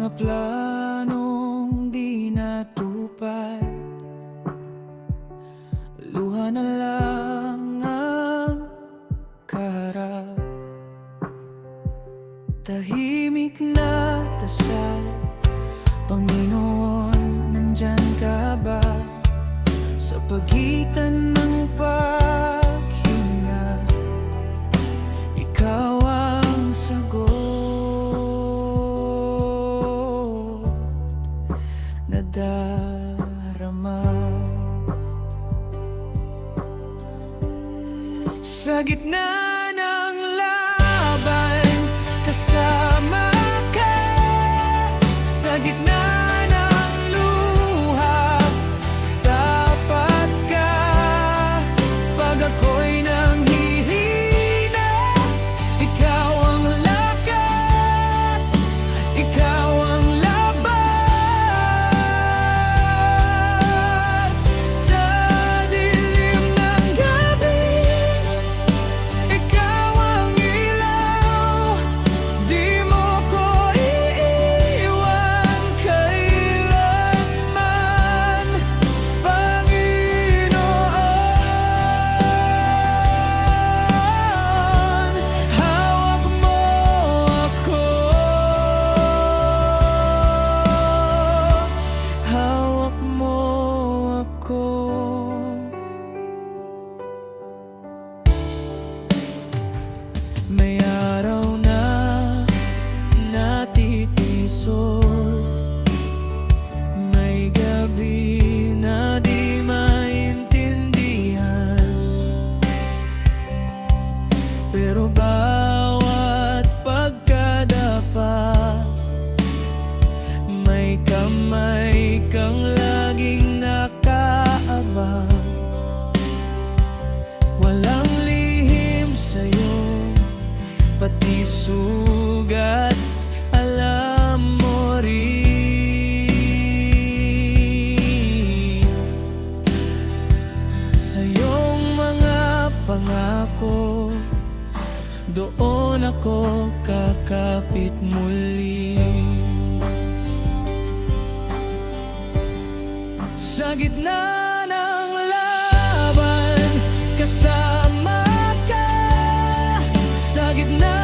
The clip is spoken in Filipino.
Mga planong di natupad, luha na lang ang kaharap. Tahimik na dasal, Panginoon, nandyan ka ba? Sa pagitan ng paghinga, ikaw ang sagot. Nadarama sa gitna ng laban, kasama ka. Sa gitna ng luha, tapat ka. Pag ako'y nanghihina, ikaw ang lakas, ikaw ang labas. Sa dilim ng gabi, ikaw ang ilaw. Di mo ko iiwan kailanman, Panginoon. Hawak mo ako, hawak mo ako. May araw na natitisod, may gabi na di maintindihan, pero bawat pagkadapa, may kamay kang laging nakaabang. Walang lihim sa'yo, pati sugat, alam mo rin. Sa iyong mga pangako, doon ako kakapit muli. Sa gitna ng laban, kasama ka. Sa gitna